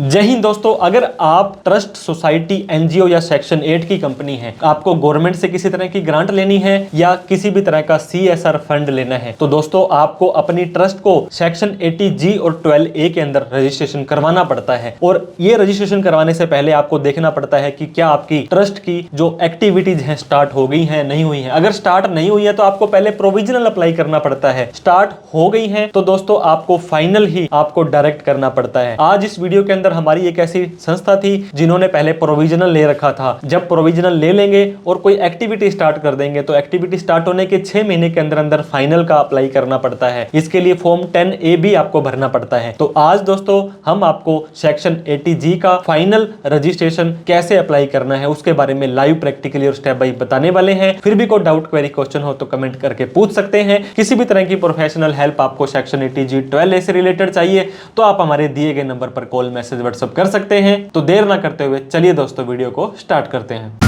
जय हिंद दोस्तों, अगर आप ट्रस्ट, सोसाइटी, एनजीओ या सेक्शन 8 की कंपनी है, आपको गवर्नमेंट से किसी तरह की ग्रांट लेनी है या किसी भी तरह का CSR फंड लेना है, तो दोस्तों आपको अपनी ट्रस्ट को सेक्शन 80G और 12A के अंदर रजिस्ट्रेशन करवाना पड़ता है। और ये रजिस्ट्रेशन करवाने से पहले आपको देखना पड़ता है कि क्या आपकी ट्रस्ट की जो एक्टिविटीज है स्टार्ट हो गई है, नहीं हुई है। अगर स्टार्ट नहीं हुई है तो आपको पहले प्रोविजनल अप्लाई करना पड़ता है। स्टार्ट हो गई है तो दोस्तों आपको फाइनल ही आपको डायरेक्ट करना पड़ता है। आज इस वीडियो के अंदर हमारी एक ऐसी संस्था थी जिन्होंने पहले प्रोविजनल ले रखा था। जब प्रोविजनल ले लेंगे और कोई एक्टिविटी स्टार्ट कर देंगे तो एक्टिविटी स्टार्ट होने के 6 महीने के अंदर अंदर फाइनल का अप्लाई करना पड़ता है। इसके लिए फॉर्म 10A भी आपको भरना पड़ता है। तो आज दोस्तों हम आपको सेक्शन 80G का फाइनल रजिस्ट्रेशन कैसे अप्लाई करना है उसके बारे में लाइव प्रैक्टिकली और स्टेप बाय बताने वाले हैं। फिर भी कोई डाउट, क्वेरी, क्वेश्चन हो तो कमेंट करके पूछ सकते हैं। किसी भी तरह की प्रोफेशनल हेल्प आपको सेक्शन 80G 12A से रिलेटेड चाहिए तो आप हमारे दिए गए नंबर पर कॉल, मैसेज, व्हाट्सएप कर सकते हैं। तो देर ना करते हुए चलिए दोस्तों वीडियो को स्टार्ट करते हैं।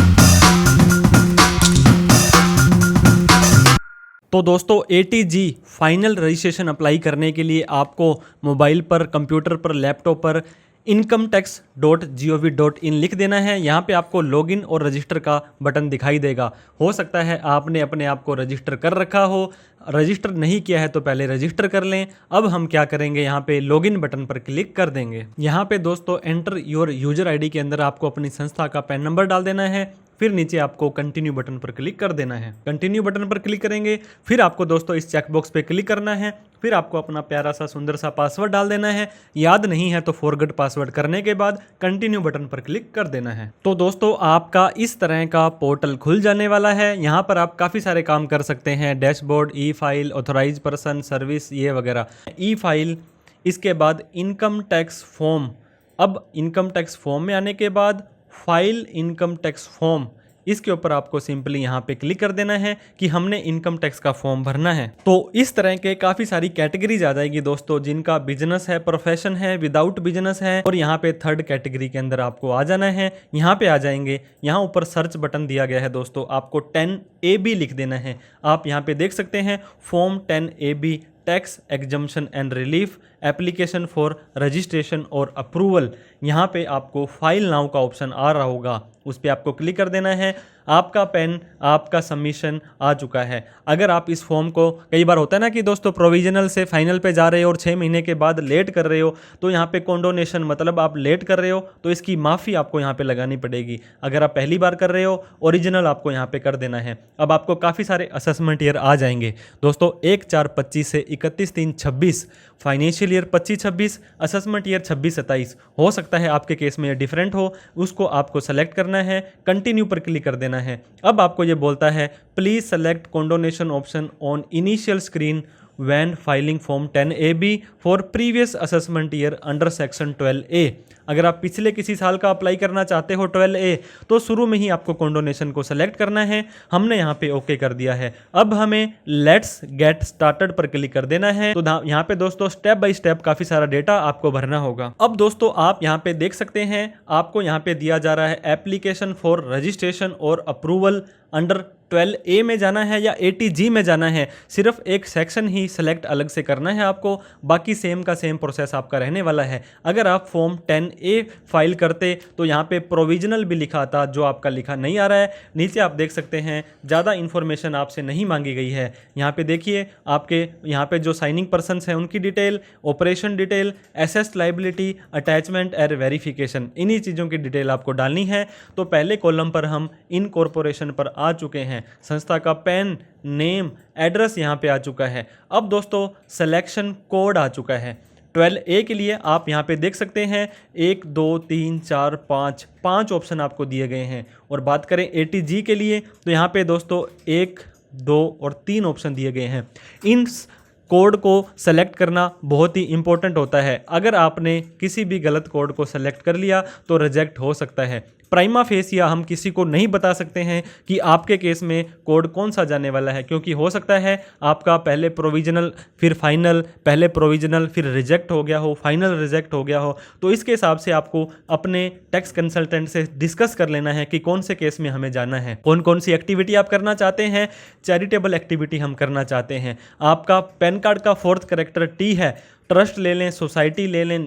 तो दोस्तों 80G फाइनल रजिस्ट्रेशन अप्लाई करने के लिए आपको मोबाइल पर, कंप्यूटर पर, लैपटॉप पर incometax.gov.in लिख देना है। यहाँ पे आपको लॉगिन और रजिस्टर का बटन दिखाई देगा। हो सकता है आपने अपने आप को रजिस्टर कर रखा हो, रजिस्टर नहीं किया है तो पहले रजिस्टर कर लें। अब हम क्या करेंगे, यहाँ पे लॉगिन बटन पर क्लिक कर देंगे। यहाँ पे दोस्तों एंटर योर यूजर आईडी के अंदर आपको अपनी संस्था का पैन नंबर डाल देना है। फिर नीचे आपको कंटिन्यू बटन पर क्लिक कर देना है। कंटिन्यू बटन पर क्लिक करेंगे, फिर आपको दोस्तों इस चेकबॉक्स पे क्लिक करना है। फिर आपको अपना प्यारा सा सुंदर सा पासवर्ड डाल देना है। याद नहीं है तो फॉरगेट पासवर्ड करने के बाद कंटिन्यू बटन पर क्लिक कर देना है। तो दोस्तों आपका इस तरह का पोर्टल खुल जाने वाला है। यहाँ पर आप काफ़ी सारे काम कर सकते हैं, डैशबोर्ड, ई फाइल, ऑथोराइज पर्सन, सर्विस, ये वगैरह। ई फाइल, इसके बाद इनकम टैक्स फॉर्म। अब इनकम टैक्स फॉर्म में आने के बाद फाइल इनकम टैक्स फॉर्म, इसके ऊपर आपको सिंपली यहाँ पे क्लिक कर देना है कि हमने इनकम टैक्स का फॉर्म भरना है। तो इस तरह के काफ़ी सारी कैटेगरीज आ जाएगी दोस्तों, जिनका बिजनेस है, प्रोफेशन है, विदाउट बिजनेस है। और यहाँ पे थर्ड कैटेगरी के अंदर आपको आ जाना है। यहाँ पे आ जाएंगे, यहाँ ऊपर सर्च बटन दिया गया है दोस्तों, आपको 10AB लिख देना है। आप यहाँ पे देख सकते हैं form 10AB tax exemption and relief application for registration और अप्रूवल। यहाँ पे आपको फाइल नाउ का ऑप्शन आ रहा होगा, उस पर आपको क्लिक कर देना है। आपका पेन, आपका सबमिशन आ चुका है। अगर आप इस फॉर्म को, कई बार होता है ना कि दोस्तों प्रोविजनल से फाइनल पे जा रहे हो और 6 महीने के बाद लेट कर रहे हो, तो यहाँ पे कॉन्डोनेशन मतलब आप लेट कर रहे हो तो इसकी माफ़ी आपको यहाँ पे लगानी पड़ेगी। अगर आप पहली बार कर रहे हो, ओरिजिनल आपको यहाँ पे कर देना है। अब आपको काफ़ी सारे असेसमेंट ईयर आ जाएंगे दोस्तों, 1/4/25 से 31/3/26, फाइनेंशियल ईयर 25-26, असेसमेंट ईयर 26-27। हो सकता है आपके केस में डिफरेंट हो, उसको आपको सेलेक्ट करना है, कंटिन्यू पर क्लिक कर देना है। अब आपको ये बोलता है please select condonation option on initial screen when filing form 10AB for previous assessment year under section 12A। अगर आप पिछले किसी साल का अप्लाई करना चाहते हो 12A तो शुरू में ही आपको कॉन्डोनेशन को सेलेक्ट करना है। हमने यहाँ पे ओके कर दिया है। अब हमें लेट्स गेट स्टार्टेड पर क्लिक कर देना है। तो यहाँ पे दोस्तों स्टेप बाय स्टेप काफ़ी सारा डेटा आपको भरना होगा। अब दोस्तों आप यहाँ पे देख सकते हैं, आपको यहाँ पे दिया जा रहा है एप्लीकेशन फॉर रजिस्ट्रेशन और अप्रूवल अंडर 12A में जाना है या 80G में जाना है। सिर्फ एक सेक्शन ही सेलेक्ट अलग से करना है आपको, बाकी सेम का सेम प्रोसेस आपका रहने वाला है। अगर आप फॉर्म 10A फाइल करते तो यहाँ पे प्रोविजनल भी लिखा था, जो आपका लिखा नहीं आ रहा है। नीचे आप देख सकते हैं ज़्यादा इन्फॉर्मेशन आपसे नहीं मांगी गई है। यहाँ पे देखिए आपके यहाँ पे जो साइनिंग पर्सनस हैं उनकी detail, operation detail, assessed liability, attachment and verification, इन्हीं चीज़ों की डिटेल आपको डालनी है। तो पहले कॉलम पर हम इनकॉर्पोरेशन पर आ चुके हैं। संस्था का पैन, नेम, एड्रेस यहाँ पे आ चुका है। अब दोस्तों सिलेक्शन कोड आ चुका है। 12A के लिए आप यहाँ पे देख सकते हैं 1 2 3 4 5 ऑप्शन आपको दिए गए हैं। और बात करें 80G के लिए तो यहाँ पे दोस्तों 1 2 और 3 ऑप्शन दिए गए हैं। इन कोड को सेलेक्ट करना बहुत ही इंपॉर्टेंट होता है। अगर आपने किसी भी गलत कोड को सेलेक्ट कर लिया तो रिजेक्ट हो सकता है। प्राइमा फेसिया हम किसी को नहीं बता सकते हैं कि आपके केस में कोड कौन सा जाने वाला है, क्योंकि हो सकता है आपका पहले प्रोविजनल फिर फाइनल, पहले प्रोविजनल फिर रिजेक्ट हो गया हो, फाइनल रिजेक्ट हो गया हो। तो इसके हिसाब से आपको अपने टैक्स कंसल्टेंट से डिस्कस कर लेना है कि कौन से केस में हमें जाना है, कौन कौन सी एक्टिविटी आप करना चाहते हैं। चैरिटेबल एक्टिविटी हम करना चाहते हैं, आपका पैन कार्ड का 4th कैरेक्टर T है ट्रस्ट ले लें, सोसाइटी ले लें,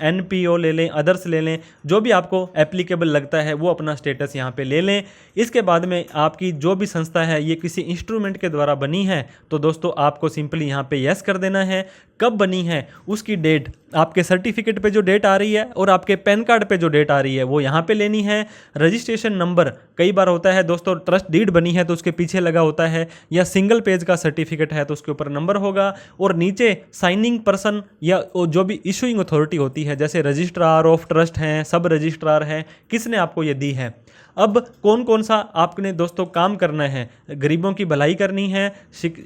एनपीओ ले लें, अदर्स ले लें, जो भी आपको एप्लीकेबल लगता है वो अपना स्टेटस यहाँ पे ले लें। इसके बाद में आपकी जो भी संस्था है ये किसी इंस्ट्रूमेंट के द्वारा बनी है तो दोस्तों आपको सिंपली यहाँ पे यस कर देना है। कब बनी है उसकी डेट, आपके सर्टिफिकेट पे जो डेट आ रही है और आपके पैन कार्ड पे जो डेट आ रही है वो यहाँ पे लेनी है। रजिस्ट्रेशन नंबर, कई बार होता है दोस्तों ट्रस्ट डीड बनी है तो उसके पीछे लगा होता है, या सिंगल पेज का सर्टिफिकेट है तो उसके ऊपर नंबर होगा, और नीचे साइनिंग पर्सन या जो भी इशूइंग अथॉरिटी होती है जैसे रजिस्ट्रार ऑफ ट्रस्ट हैं, सब रजिस्ट्रार हैं, किसने आपको ये दी है। अब कौन कौन सा आपने दोस्तों काम करना है, गरीबों की भलाई करनी है,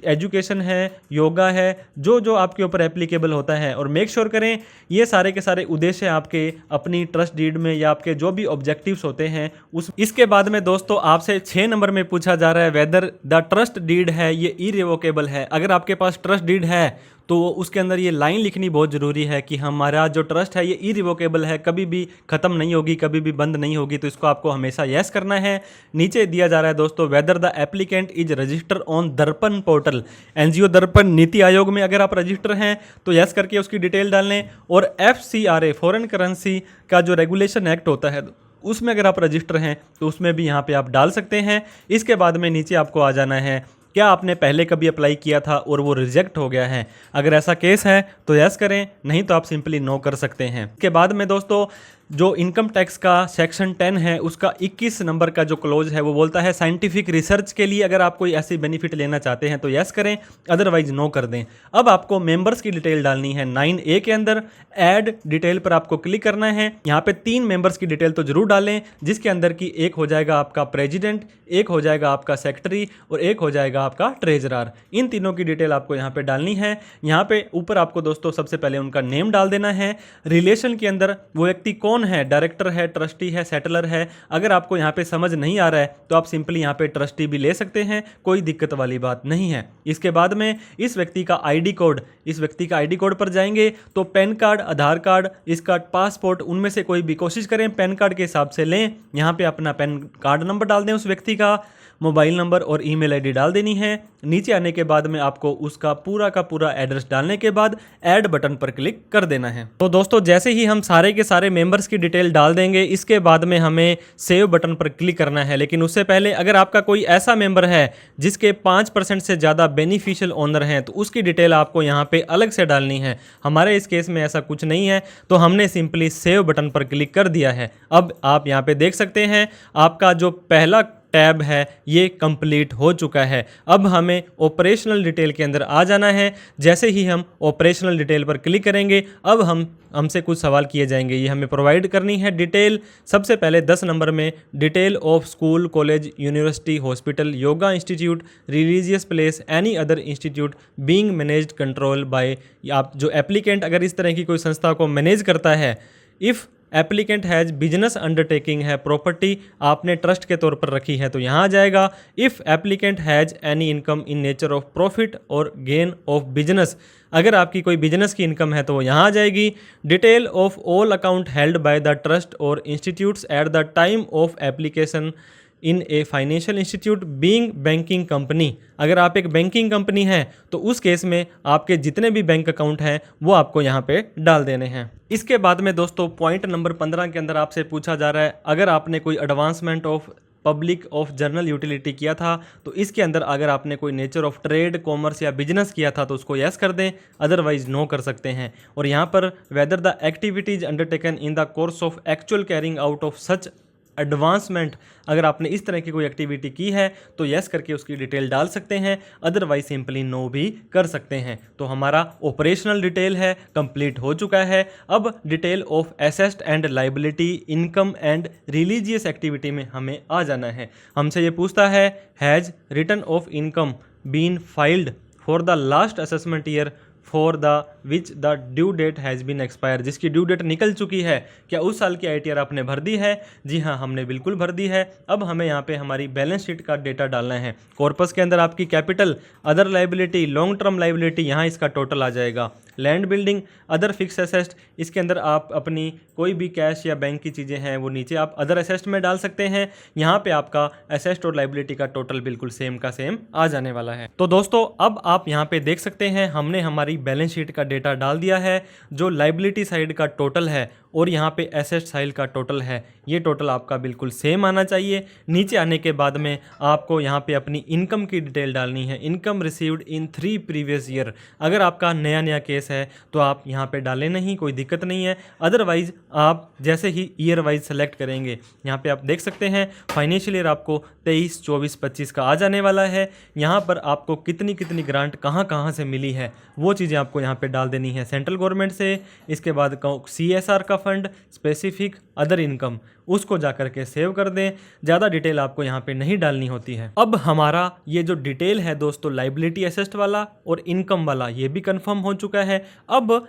एजुकेशन है, योगा है, जो जो आपके ऊपर एप्लीकेबल होता है। और मेक श्योर करें ये सारे के सारे उद्देश्य आपके अपनी ट्रस्ट डीड में या आपके जो भी ऑब्जेक्टिव्स होते हैं उस। इसके बाद में दोस्तों आपसे 6 नंबर में पूछा जा रहा है वेदर द ट्रस्ट डीड है ये इरिवोकेबल है। अगर आपके पास ट्रस्ट डीड है तो उसके अंदर ये लाइन लिखनी बहुत ज़रूरी है कि हमारा जो ट्रस्ट है ये इरिवोकेबल है, कभी भी ख़त्म नहीं होगी, कभी भी बंद नहीं होगी, तो इसको आपको हमेशा यस करना है। नीचे दिया जा रहा है दोस्तों whether the applicant is register on दर्पण पोर्टल, एनजीओ दर्पण नीति आयोग में अगर आप रजिस्टर हैं तो यस करके उसकी डिटेल डाल लें। और FCRA फॉरेन करेंसी का जो रेगुलेशन एक्ट होता है उसमें अगर आप रजिस्टर हैं तो उसमें भी यहाँ पे आप डाल सकते हैं। इसके बाद में नीचे आपको आ जाना है क्या आपने पहले कभी अप्लाई किया था और वो रिजेक्ट हो गया है। अगर ऐसा केस है तो यस करें, नहीं तो आप सिंपली नो कर सकते हैं। इसके बाद में दोस्तों जो इनकम टैक्स का सेक्शन 10 है उसका 21 नंबर का जो क्लोज है वो बोलता है साइंटिफिक रिसर्च के लिए अगर आप कोई ऐसी बेनिफिट लेना चाहते हैं तो यस करें, अदरवाइज नो कर दें। अब आपको मेंबर्स की डिटेल डालनी है। 9A के अंदर ऐड डिटेल पर आपको क्लिक करना है। यहाँ पे 3 मेंबर्स की डिटेल तो जरूर डालें, जिसके अंदर की एक हो जाएगा आपका प्रेसिडेंट, एक हो जाएगा आपका सेक्रेटरी और एक हो जाएगा आपका ट्रेजरर। इन तीनों की डिटेल आपको यहाँ पे डालनी है। यहाँ पे ऊपर आपको दोस्तों सबसे पहले उनका नेम डाल देना है। रिलेशन के अंदर वो व्यक्ति कौन है, डायरेक्टर है, ट्रस्टी है, सेटलर है। अगर आपको यहाँ पे समझ नहीं आ रहा है तो आप सिंपली यहाँ पे ट्रस्टी भी ले सकते हैं, कोई दिक्कत वाली बात नहीं है। इसके बाद में इस व्यक्ति का आईडी कोड, इस व्यक्ति का आईडी कोड पर जाएंगे तो पैन कार्ड, आधार कार्ड, इसका पासपोर्ट, उनमें से कोई भी कोशिश करें पैन कार्ड के हिसाब से लें। यहाँ पे अपना पैन कार्ड नंबर डाल दें, उस व्यक्ति का मोबाइल नंबर और ईमेल आईडी डाल देनी है। नीचे आने के बाद में आपको उसका पूरा का पूरा एड्रेस डालने के बाद ऐड बटन पर क्लिक कर देना है। तो दोस्तों जैसे ही हम सारे के सारे मेंबर्स की डिटेल डाल देंगे इसके बाद में हमें सेव बटन पर क्लिक करना है। लेकिन उससे पहले अगर आपका कोई ऐसा मेंबर है जिसके 5% से ज़्यादा बेनिफिशियल ओनर हैं तो उसकी डिटेल आपको यहाँ पे अलग से डालनी है। हमारे इस केस में ऐसा कुछ नहीं है तो हमने सिंपली सेव बटन पर क्लिक कर दिया है। अब आप यहाँ पे देख सकते हैं आपका जो पहला टैब है ये कंप्लीट हो चुका है। अब हमें ऑपरेशनल डिटेल के अंदर आ जाना है। जैसे ही हम ऑपरेशनल डिटेल पर क्लिक करेंगे अब हमसे कुछ सवाल किए जाएंगे, ये हमें प्रोवाइड करनी है डिटेल। सबसे पहले 10 नंबर में detail of school, college, university, hospital, yoga institute, religious place, any other institute being managed control by. आप जो एप्लीकेंट अगर इस तरह की कोई संस्था को मैनेज करता है, if applicant has business undertaking है, प्रॉपर्टी आपने ट्रस्ट के तौर पर रखी है तो यहाँ आ जाएगा। If applicant has any income in nature of profit और गेन ऑफ बिजनेस, अगर आपकी कोई बिजनेस की इनकम है तो वो यहाँ आ जाएगी। Detail of all account held by the trust और institutes at the time of application in a financial institute being banking company, अगर आप एक बैंकिंग कंपनी है तो उस केस में आपके जितने भी बैंक अकाउंट हैं वो आपको यहाँ पे डाल देने हैं। इसके बाद में दोस्तों पॉइंट नंबर 15 के अंदर आपसे पूछा जा रहा है अगर आपने कोई advancement of public of general utility किया था तो इसके अंदर अगर आपने कोई नेचर ऑफ ट्रेड, कॉमर्स या बिजनेस किया था तो उसको यस कर दें, अदरवाइज नो कर सकते हैं। और यहाँ पर whether the activities undertaken in the course of actual carrying out of such advancement, अगर आपने इस तरह की कोई एक्टिविटी की है तो यस करके उसकी डिटेल डाल सकते हैं, अदरवाइज सिंपली नो भी कर सकते हैं। तो हमारा ऑपरेशनल डिटेल है कंप्लीट हो चुका है। अब detail of asset and liability, income and religious activity में हमें आ जाना है। हमसे ये पूछता है has return of income been filed for the last assessment year for the which the due date has been expire, जिसकी ड्यू डेट निकल चुकी है, क्या उस साल की ITR आपने भर दी है? जी हाँ, हमने बिल्कुल भर दी है। अब हमें यहाँ पे हमारी बैलेंस शीट का डेटा डालना है। कॉर्पस के अंदर आपकी capital, other liability, long term liability, यहाँ इसका टोटल आ जाएगा। Land building, other fix asset, इसके अंदर आप अपनी कोई भी कैश या बैंक की चीज़ें हैं वो नीचे आप अदर एसेट में डाल सकते हैं। यहाँ पे आपका एसेट और लाइबिलिटी का टोटल बिल्कुल सेम का सेम आ जाने वाला है। तो दोस्तों अब आप यहाँ पे देख सकते हैं हमने हमारी बैलेंस शीट का डेटा डाल दिया है, जो लाइबिलिटी साइड का टोटल है और यहाँ पे एसेट साइड का टोटल है, ये टोटल आपका बिल्कुल सेम आना चाहिए। नीचे आने के बाद में आपको यहाँ पे अपनी इनकम की डिटेल डालनी है, income received in 3 previous year. अगर आपका नया केस है तो आप यहाँ पे डालें नहीं, कोई दिक्कत नहीं है। अदरवाइज आप जैसे ही ईयर वाइज सेलेक्ट करेंगे, यहाँ पे आप देख सकते हैं फाइनेंशियल ईयर आपको 23, 24, 25 का आ जाने वाला है। यहाँ पर आपको कितनी कितनी ग्रांट कहाँ से मिली है वो चीज़ें आपको यहाँ पे डाल देनी है सेंट्रल गवर्नमेंट से। इसके बाद CSR का फंड, स्पेसिफिक अदर इनकम, उसको जाकर के सेव कर दें। ज़्यादा डिटेल आपको यहाँ पे नहीं डालनी होती है। अब हमारा ये जो डिटेल है दोस्तों लाइबिलिटी एसेट वाला और इनकम वाला, ये भी कंफर्म हो चुका है। अब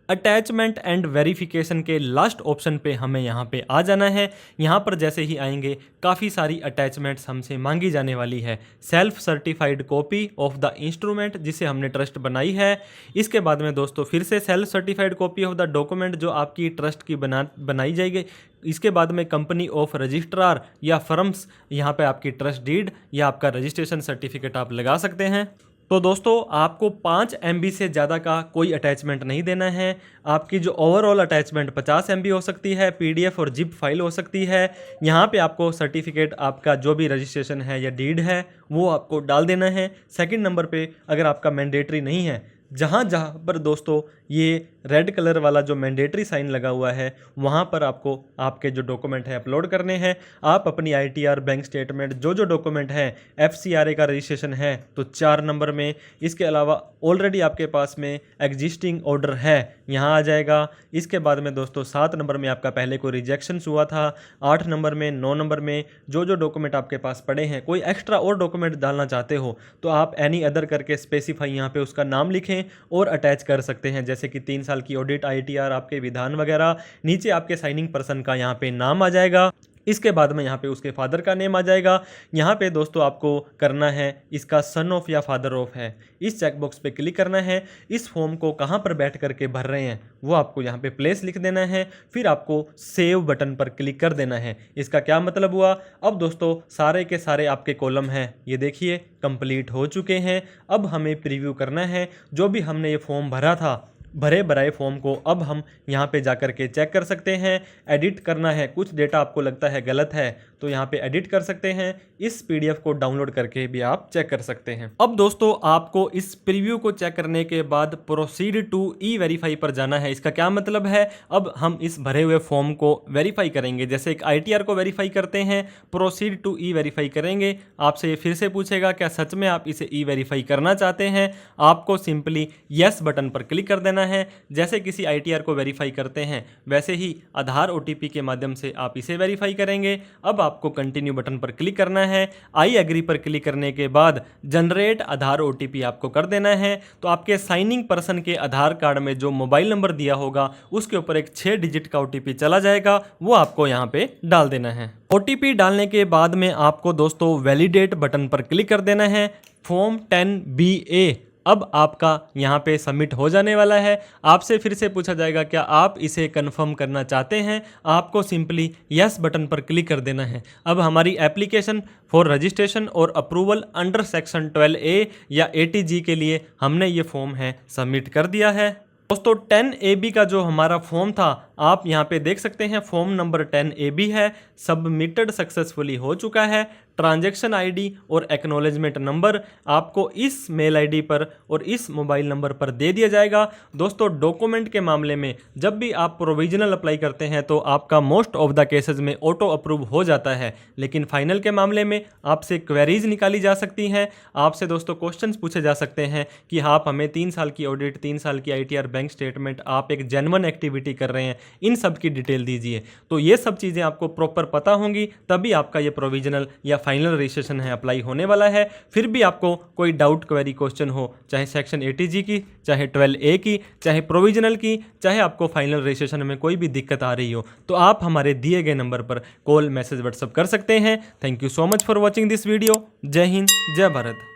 अटैचमेंट एंड वेरिफिकेशन के लास्ट ऑप्शन पे हमें यहाँ पे आ जाना है। यहाँ पर जैसे ही आएंगे काफ़ी सारी अटैचमेंट्स हमसे मांगी जाने वाली है। Self certified copy of the instrument जिसे हमने ट्रस्ट बनाई है। इसके बाद में दोस्तों फिर से self certified copy of the document जो आपकी ट्रस्ट की बनाई जाएगी। इसके बाद में कंपनी ऑफ रजिस्ट्रार या फर्म्स, यहाँ पे आपकी ट्रस्ट डीड या आपका रजिस्ट्रेशन सर्टिफिकेट आप लगा सकते हैं। तो दोस्तों आपको 5 MB से ज़्यादा का कोई अटैचमेंट नहीं देना है। आपकी जो ओवरऑल अटैचमेंट 50 MB हो सकती है, PDF और जिप फाइल हो सकती है। यहाँ पे आपको सर्टिफिकेट आपका जो भी रजिस्ट्रेशन है या डीड है वो आपको डाल देना है। सेकंड नंबर पे अगर आपका मैंडेटरी नहीं है, जहाँ पर दोस्तों ये रेड कलर वाला जो मैंडेटरी साइन लगा हुआ है वहाँ पर आपको आपके जो डॉक्यूमेंट है अपलोड करने हैं। आप अपनी ITR, बैंक स्टेटमेंट, जो डॉक्यूमेंट है, FCRA का रजिस्ट्रेशन है तो 4 नंबर में। इसके अलावा ऑलरेडी आपके पास में एग्जिस्टिंग ऑर्डर है यहाँ आ जाएगा। इसके बाद में दोस्तों 7 नंबर में आपका पहले कोई रिजेक्शन हुआ था, 8 नंबर में, 9 नंबर में जो डॉक्यूमेंट आपके पास पड़े हैं, कोई एक्स्ट्रा और डॉक्यूमेंट डालना चाहते हो तो आप एनी अदर करके स्पेसिफाई यहाँ पे उसका नाम लिखें और अटैच कर सकते हैं। जैसे कि 3 साल की ऑडिट, ITR, आपके विधान वगैरह। नीचे आपके साइनिंग पर्सन का यहाँ पे नाम आ जाएगा। इसके बाद में यहाँ पे उसके फादर का नेम आ जाएगा। यहाँ पे दोस्तों आपको करना है इसका सन ऑफ या फादर ऑफ है, इस चेकबॉक्स पे क्लिक करना है। इस फॉर्म को कहाँ पर बैठ करके भर रहे हैं वो आपको यहाँ पे प्लेस लिख देना है। फिर आपको सेव बटन पर क्लिक कर देना है। इसका क्या मतलब हुआ, अब दोस्तों सारे के सारे आपके कॉलम हैं ये देखिए कंप्लीट हो चुके हैं। अब हमें प्रीव्यू करना है। जो भी हमने ये फॉर्म भरा था, भरे भराए फॉर्म को अब हम यहाँ पे जाकर के चेक कर सकते हैं। एडिट करना है, कुछ डेटा आपको लगता है गलत है तो यहाँ पे एडिट कर सकते हैं। इस PDF को डाउनलोड करके भी आप चेक कर सकते हैं। अब दोस्तों आपको इस प्रीव्यू को चेक करने के बाद प्रोसीड टू E-वेरीफाई पर जाना है। इसका क्या मतलब है, अब हम इस भरे हुए फॉर्म को वेरीफाई करेंगे। जैसे एक ITR को वेरीफाई करते हैं, प्रोसीड टू E-वेरीफाई करेंगे। आपसे ये फिर से पूछेगा क्या सच में आप इसे E-वेरीफाई करना चाहते हैं। आपको सिंपली यस बटन पर क्लिक कर देना है। जैसे किसी ITR को वेरीफाई करते हैं वैसे ही आधार OTP के माध्यम से आप इसे वेरीफाई करेंगे। अब आपको कंटिन्यू बटन पर क्लिक करना है। आई एग्री पर क्लिक करने के बाद जनरेट आधार OTP आपको कर देना है। तो आपके साइनिंग पर्सन के आधार कार्ड में जो मोबाइल नंबर दिया होगा उसके ऊपर एक 6 डिजिट का OTP चला जाएगा, वो आपको यहाँ पे डाल देना है। OTP डालने के बाद में आपको दोस्तों वैलिडेट बटन पर क्लिक कर देना है। फॉर्म 10BA अब आपका यहाँ पे सबमिट हो जाने वाला है। आपसे फिर से पूछा जाएगा क्या आप इसे कंफर्म करना चाहते हैं। आपको सिंपली यस बटन पर क्लिक कर देना है। अब हमारी एप्लीकेशन फॉर रजिस्ट्रेशन और अप्रूवल अंडर सेक्शन 12A या 80G के लिए हमने ये फॉर्म है सबमिट कर दिया है। दोस्तों 10AB का जो हमारा फॉर्म था आप यहाँ पे देख सकते हैं, फॉर्म नंबर 10AB है, सबमिटेड सक्सेसफुली हो चुका है। ट्रांजैक्शन ID और एक्नॉलेजमेंट नंबर आपको इस मेल ID पर और इस मोबाइल नंबर पर दे दिया जाएगा। दोस्तों डॉक्यूमेंट के मामले में जब भी आप प्रोविजनल अप्लाई करते हैं तो आपका मोस्ट ऑफ द केसेस में ऑटो अप्रूव हो जाता है, लेकिन फाइनल के मामले में आपसे क्वेरीज निकाली जा सकती हैं। आपसे दोस्तों क्वेश्चंस पूछे जा सकते हैं कि आप हमें 3 साल की ऑडिट, 3 साल की ITR, बैंक स्टेटमेंट, आप एक जेन्युइन एक्टिविटी कर रहे हैं, इन सब की डिटेल दीजिए। तो ये सब चीज़ें आपको प्रॉपर पता होंगी तभी आपका ये प्रोविजनल या फाइनल रजिस्ट्रेशन है अप्लाई होने वाला है। फिर भी आपको कोई डाउट, क्वेरी, क्वेश्चन हो, चाहे सेक्शन 80G की, चाहे 12A की, चाहे प्रोविजनल की, चाहे आपको फाइनल रजिस्ट्रेशन में कोई भी दिक्कत आ रही हो तो आप हमारे दिए गए नंबर पर कॉल, मैसेज, व्हाट्सएप कर सकते हैं। Thank you so much for watching this video. जय हिंद, जय भारत।